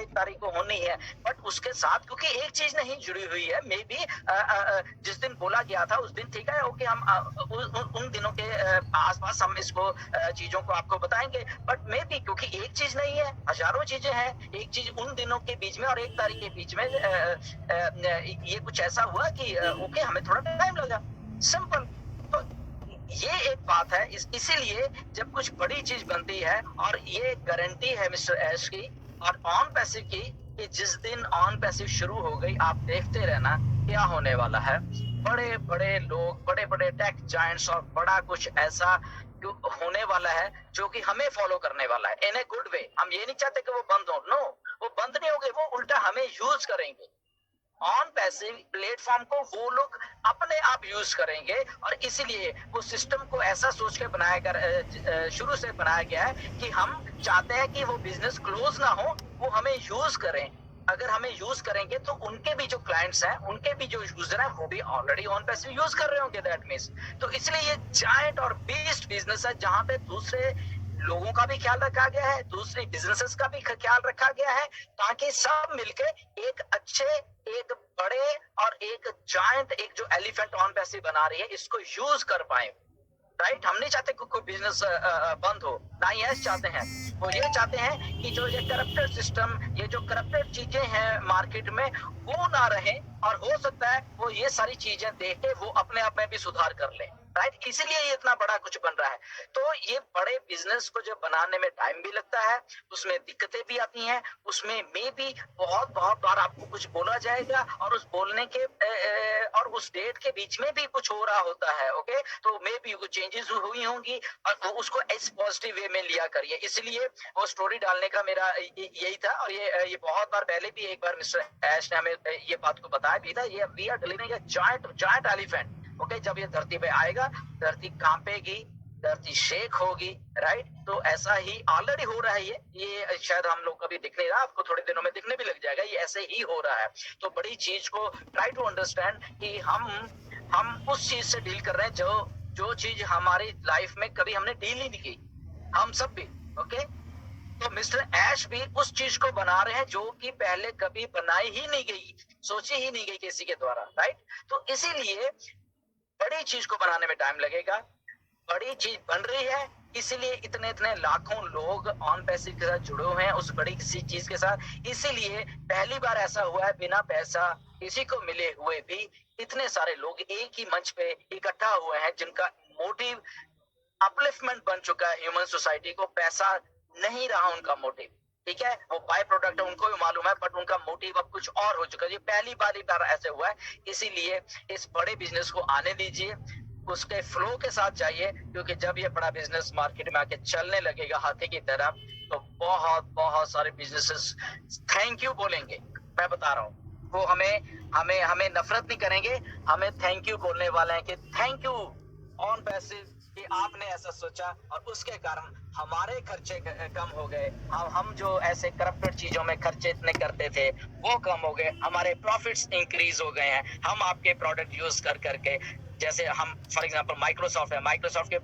1 तारीख को होनी है, बट उसके साथ क्योंकि एक चीज नहीं जुड़ी हुई है, मे बी जिस दिन बोला गया था उस दिन ठीक है, ओके, हम उन दिनों के आसपास हम इसको चीजों को आपको बताएंगे, बट मे बी क्योंकि एक चीज नहीं है, हजारों चीजें हैं, एक चीज उन दिनों के बीच में और 1 तारीख के बीच में ये कुछ ऐसा हुआ कि ओके, हमें थोड़ा टाइम लगा, सिंपल। तो ये एक बात है, इसीलिए जब कुछ बड़ी चीज बनती है, और ये गारंटी है मिस्टर ऐश की और ऑन पैसिव की, कि जिस दिन ऑन पैसिव शुरू हो गई, आप देखते रहना क्या होने वाला है। बड़े बड़े लोग, बड़े बड़े टेक जायंट्स और बड़ा कुछ ऐसा होने वाला है जो कि हमें फॉलो करने वाला है इन ए गुड वे। हम ये नहीं चाहते कि वो बंद हो, नो, वो बंद नहीं होंगे, वो उल्टा हमें यूज करेंगे। ऑन पैसिव प्लेटफॉर्म को वो लोग अपने आप यूज करेंगे, और इसीलिए वो सिस्टम को ऐसा सोच के बनाया कर शुरू से बनाया गया है कि हम चाहते हैं कि वो बिजनेस क्लोज ना हो, वो हमें यूज करें। अगर हमें यूज करेंगे तो उनके भी जो क्लाइंट्स हैं, उनके भी जो यूजर हैं, वो भी ऑलरेडी ऑन पैसिव यूज कर रहे होंगे, दैट मींस। तो इसलिए ये जायंट और बीस्ट बिजनेस है, जहां पे दूसरे लोगों का भी ख्याल रखा गया है, दूसरे बिजनेसेस का भी ख्याल रखा गया है, ताकि सब मिलके एक अच्छे, एक बड़े और एक जायंट, एक जो एलिफेंट ऑन पैसिव बना रही है, इसको यूज कर पाए। राइट, हम नहीं चाहते कोई बिजनेस बंद हो, ना ही ऐसे चाहते हैं। वो ये चाहते हैं कि जो ये करप्टेड सिस्टम, ये जो करप्टेड चीजें हैं मार्केट में, वो ना रहे, और हो सकता है वो ये सारी चीजें देख के वो अपने आप में भी सुधार कर ले। राइट, इसीलिए ये इतना बड़ा कुछ बन रहा है। तो ये बड़े बिजनेस को जब बनाने में टाइम भी लगता है, उसमें दिक्कतें भी आती हैं, उसमें मे भी बहुत बहुत बार आपको कुछ बोला जाएगा, और उस बोलने के और उस डेट के बीच में भी कुछ हो रहा होता है, ओके, तो मे भी कुछ चेंजेस हुई होंगी, और वो उसको इस पॉजिटिव वे में लिया करिए। इसलिए वो स्टोरी डालने का मेरा यही था, और ये बहुत बार पहले भी एक बार मिस्टर ऐश ने हमें ये बात को बताया भी था। ये we are delivering a giant elephant, okay. जब ये धरती पे आएगा, धरती कांपेगी, धरती शेक होगी, राइट। तो ऐसा ही ऑलरेडी हो रहा है, ये शायद हम लोग कभी दिख नहीं रहा, आपको थोड़े दिनों में दिखने भी लग जाएगा, ये ऐसे ही हो रहा है। तो बड़ी चीज को ट्राई टू अंडरस्टैंड कि हम उस चीज से डील कर रहे हैं जो चीज हमारी लाइफ में कभी हमने डील ही नहीं की, हम सब भी, ओके। तो मिस्टर ऐश भी उस चीज को बना रहे हैं जो कि पहले कभी बनाई ही नहीं गई, सोची ही नहीं गई किसी के द्वारा, राइट। तो इसीलिए बड़ी चीज को बनाने में टाइम लगेगा, बड़ी चीज बन रही है, इसीलिए इतने इतने लाखों लोग ऑन पैसिव के साथ जुड़े हुए हैं, उस बड़ी किसी चीज के साथ। इसीलिए पहली बार ऐसा हुआ है, बिना पैसा किसी को मिले हुए भी इतने सारे लोग एक ही मंच पे इकट्ठा हुए हैं, जिनका मोटिव अपलिफ्टमेंट बन चुका है ह्यूमन सोसाइटी को। पैसा नहीं रहा उनका मोटिव, ठीक है, वो बाय प्रोडक्ट है, उनको भी मालूम है, बट उनका मोटिव अब कुछ और हो चुका है। ये पहली बार ऐसे हुआ है। इसीलिए इस बड़े बिजनेस को आने दीजिए, उसके फ्लो के साथ जाइए, क्योंकि जब ये बड़ा बिजनेस मार्केट में आके चलने लगेगा हाथी की तरह, तो बहुत बहुत सारे बिजनेसेस थैंक यू बोलेंगे। मैं बता रहा हूँ, वो हमें हमें हमें नफरत नहीं करेंगे, हमें थैंक यू बोलने वाले हैं कि थैंक यू ऑन पैसिव कि आपने ऐसा सोचा, और उसके कारण हमारे खर्चे कम हो गए। हम जो ऐसे करप्टेड चीजों में खर्चे इतने करते थे वो कम हो गए, हमारे प्रॉफिट्स इंक्रीज हो गए हैं, हम आपके प्रोडक्ट यूज कर करके। जैसे हम फॉर एग्जांपल माइक्रोसॉफ्ट है, माइक्रोसॉफ्ट के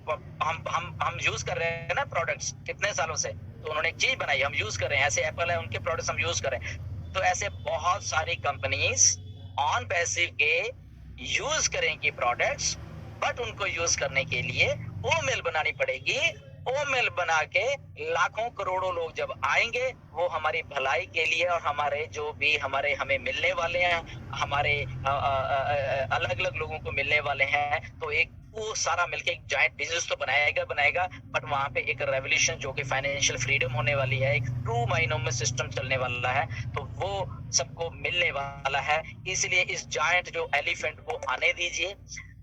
हम यूज कर रहे हैं ना प्रोडक्ट्स कितने सालों से, तो उन्होंने एक चीज बनाई, हम यूज कर रहे हैं। ऐसे एप्पल है, उनके प्रोडक्ट्स हम यूज कर रहे हैं। तो ऐसे बहुत सारी कंपनीज ऑन पैसिव के यूज करेंगी प्रोडक्ट्स, बट उनको यूज करने के लिए वो मेल बनानी पड़ेगी। वो मेल बना के लाखों करोड़ों लोग जब आएंगे, वो हमारी भलाई के लिए, और हमारे जो भी हमें मिलने वाले हैं, हमारे अलग अलग लोगों को मिलने वाले हैं, तो एक वो सारा मिलके एक जायंट बिजनेस तो बनाएगा, बट वहां पे एक रेवोल्यूशन जो कि फाइनेंशियल फ्रीडम होने वाली है, एक ट्रू मायनों में सिस्टम चलने वाला है, तो वो सबको मिलने वाला है। इसलिए इस जायंट जो एलिफेंट को आने दीजिए,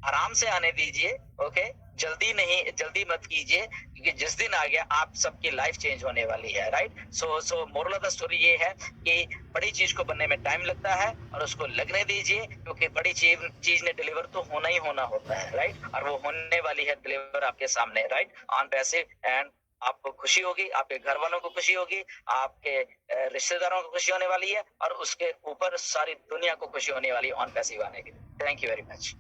आराम से आने दीजिए, ओके। जल्दी मत कीजिए, क्योंकि जिस दिन आ गया आप सबकी लाइफ चेंज होने वाली है, right. So moral of the story ये है कि बड़ी चीज को बनने में टाइम लगता है, और उसको लगने दीजिए, क्योंकि बड़ी चीज ने डिलीवर तो होना ही होना होता है, राइट। और वो होने वाली है डिलीवर आपके सामने, राइट, ऑन पैसिव। एंड आपको खुशी होगी, आपके घर वालों को खुशी होगी, आपके रिश्तेदारों को खुशी होने वाली है, और उसके ऊपर सारी दुनिया को खुशी होने वाली है ऑन पैसिव आने की। Thank you very much.